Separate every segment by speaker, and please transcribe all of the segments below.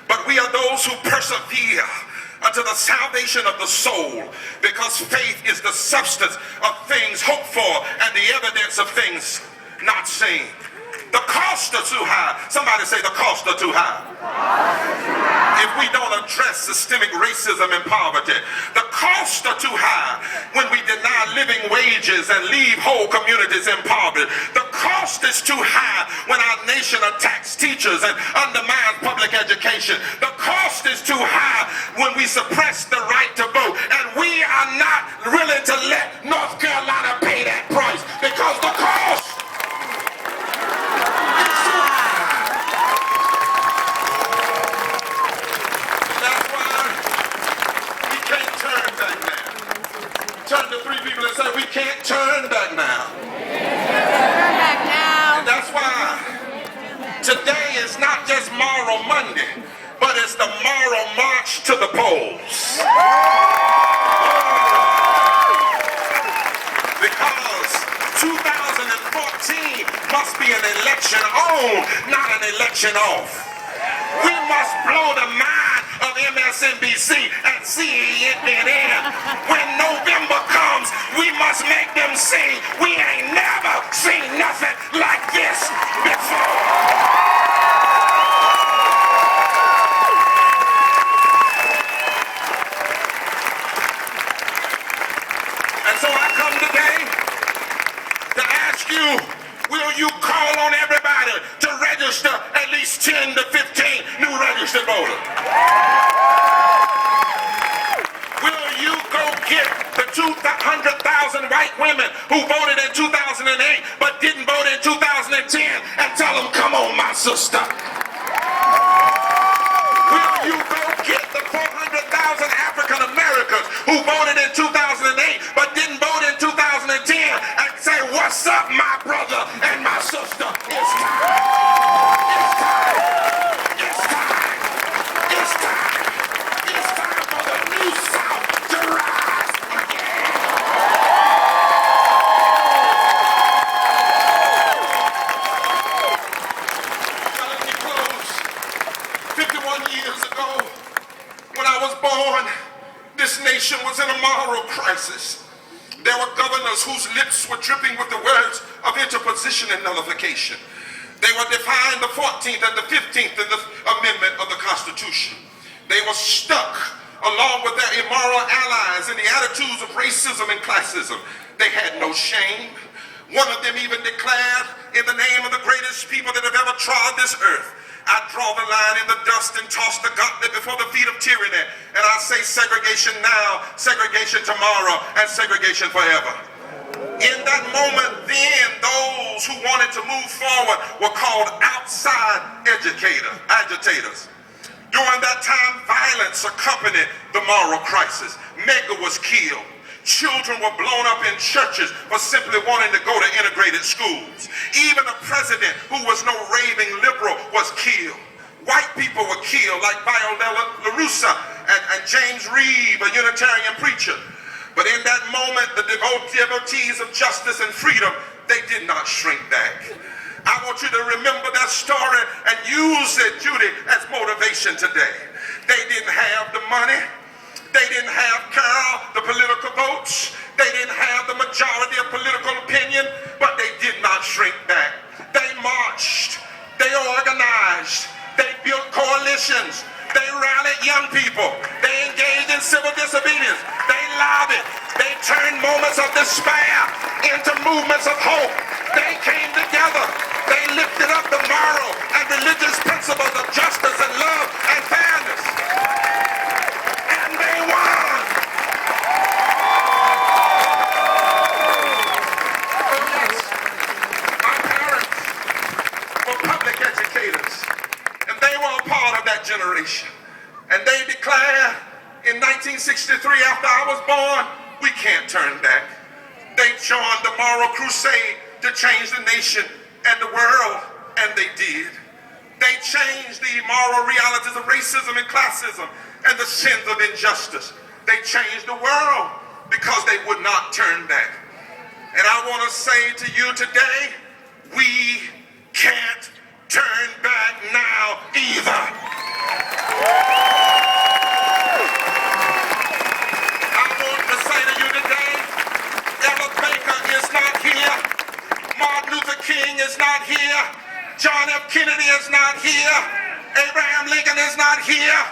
Speaker 1: but we are those who persevere unto the salvation of the soul, because faith is the substance of things hoped for and the evidence of things not seen. The costs are too high. Somebody say the costs are too high. If we don't address systemic racism and poverty, the costs are too high when we deny living wages and leave whole communities in poverty. The cost is too high when our nation attacks teachers and undermines public education. The cost is too high when we suppress the right to vote. And we are not willing to let North Carolina pay that price, because the cost. Turn to three people and say, we can't turn back now. And that's why today is not just moral Monday, but it's the moral march to the polls. Because 2014 must be an election on, not an election off. We must blow the mind of MSNBC and CNN. When November comes, we must make them see we ain't never seen nothing like this before. And so I come today to ask you, will you call on everybody to register at least 10 to 15 new registered voters? Will you go get the 200,000 white women who voted in 2008 but didn't vote in 2010 and tell them, come on, my sister? Will you go get the 400,000 African Americans who voted in 2008 but didn't vote in 2010 and say, what's up, my brother and my sister? It's time. It's time. It's time. It's time. It's time for the New South to rise again. Now let me close. 51 years ago, when I was born, this nation was in a moral crisis. There were governors whose lips were dripping with the words of interposition and nullification. They were defying the 14th and the 15th in the Amendment of the Constitution. They were stuck along with their immoral allies in the attitudes of racism and classism. They had no shame. One of them even declared, in the name of the greatest people that have ever trod this earth, I draw the line in the dust and toss the gauntlet before the feet of tyranny. And I say segregation now, segregation tomorrow, and segregation forever. In that moment, then, those who wanted to move forward were called outside agitators. During that time, violence accompanied the moral crisis. Mega was killed. Children were blown up in churches for simply wanting to go to integrated schools. Even a president who was no raving liberal was killed. White people were killed, like Viola LaRussa and James Reeve, a Unitarian preacher. But in that moment, the devotees of justice and freedom, they did not shrink back. I want you to remember that story and use it, Judy, as motivation today. They didn't have the money. They didn't have Carol, the political votes. They didn't have the majority of political opinion, but they did not shrink back. They marched. They organized. They built coalitions. They rallied young people. They engaged in civil disobedience. They lobbied. They turned moments of despair into movements of hope. They came together. They lifted up the moral and religious principles of justice and love and fairness. And they won. Oh yes, my parents were public educators, and they were a part of that generation. And they declared in 1963, after I was born, we can't turn back. They joined the moral crusade to change the nation and the world, and they did. They changed the immoral realities of racism and classism and the sins of injustice. They changed the world because they would not turn back. And I want to say to you today, we can't turn back now either. here.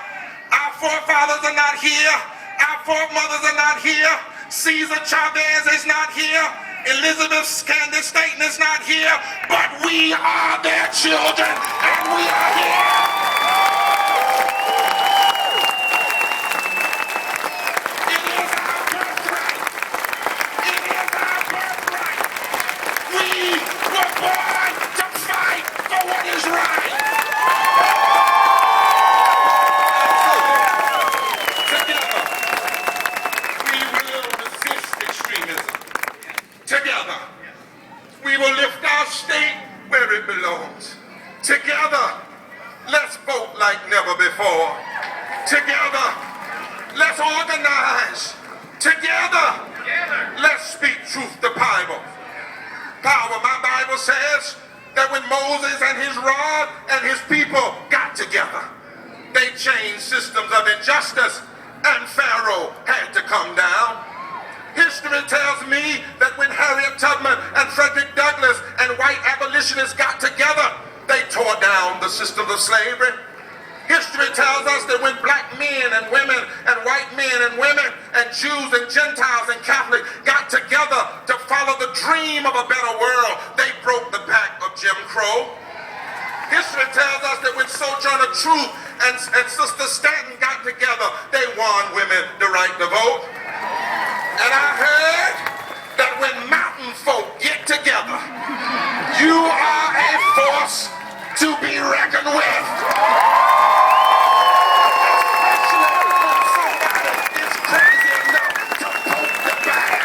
Speaker 1: Our forefathers are not here. Our foremothers are not here. Caesar Chavez is not here. Elizabeth Candace Staten is not here. But we are their children, and we are here. It is our birthright. It is our birthright. We were born to fight for what is right. Together, we will lift our state where it belongs. Together, let's vote like never before. Together, let's organize. Together, let's speak truth to Bible. Power, my Bible says that when Moses and his rod and his people got together, they changed systems of injustice and Pharaoh had to come down. History tells me that when Harriet Tubman and Frederick Douglass and white abolitionists got together, they tore down the systems of slavery. History tells us that when black men and women and white men and women and Jews and Gentiles and Catholics got together to follow the dream of a better world, they broke the back of Jim Crow. History tells us that when Sojourner Truth and Sister Stanton got together, they won women the right to vote. And I heard that when mountain folk get together, you are a force to be reckoned with. Especially when somebody is crazy enough to poke the bear.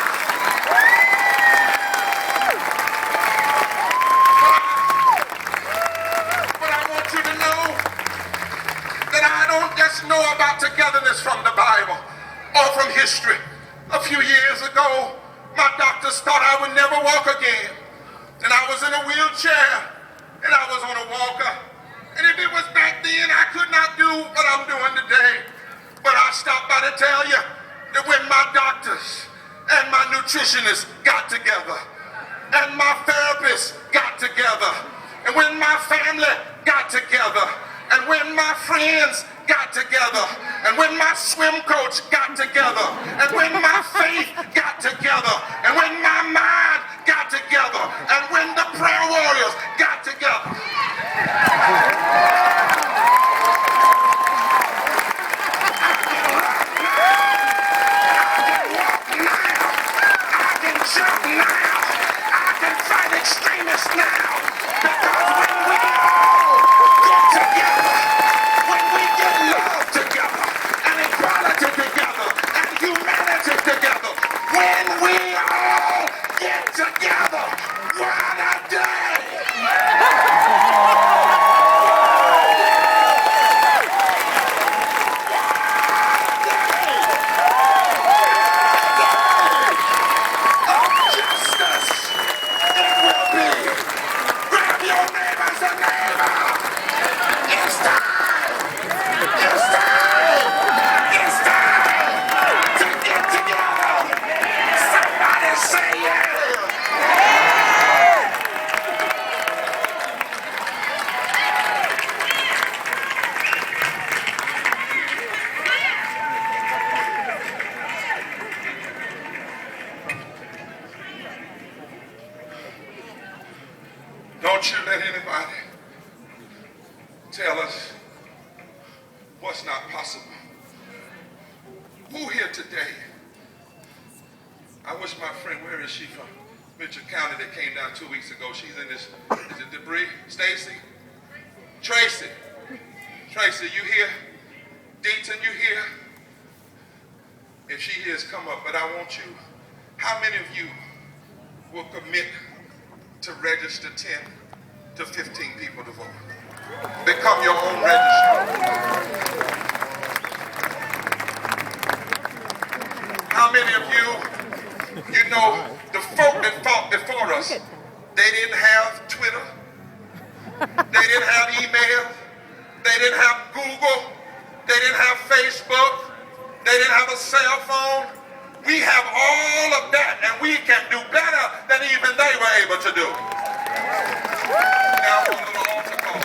Speaker 1: But I want you to know that I don't just know about togetherness from the Bible or from history. A few years ago, my doctors thought I would never walk again. And I was in a wheelchair, and I was on a walker. And if it was back then, I could not do what I'm doing today. But I stopped by to tell you that when my doctors and my nutritionists got together, and my therapists got together, and when my family got together, and when my friends got together, and when my swim coach got together, and when my faith got together, and when my mind got together, and when the prayer warriors got together. I can jump now. I can fight extremists now. Because when we all get together, when we get love together, and equality together, and humanity together, when we all get together, what a day! Don't you let anybody tell us what's not possible. Who here today? I wish my friend, where is she from? Mitchell County that came down 2 weeks ago. She's in this, is it debris? Stacy? Tracy, you here? Deaton, you here? If she is, come up. But I want you, how many of you will commit to register 10 to 15 people to vote? Become your own registrar. How many of you know the folk that fought before us, they didn't have Twitter, they didn't have email, they didn't have Google, they didn't have Facebook, they didn't have a cell phone. We have all of that, and we can do better than even they were able to do. Now, on the altar call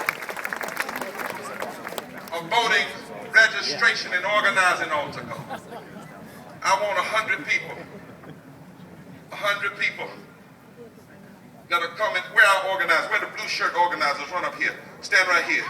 Speaker 1: of voting registration and organizing altar call. I want 100 people. 100 people that are coming. Where are organizers? Where the blue shirt organizers? Run up here. Stand right here.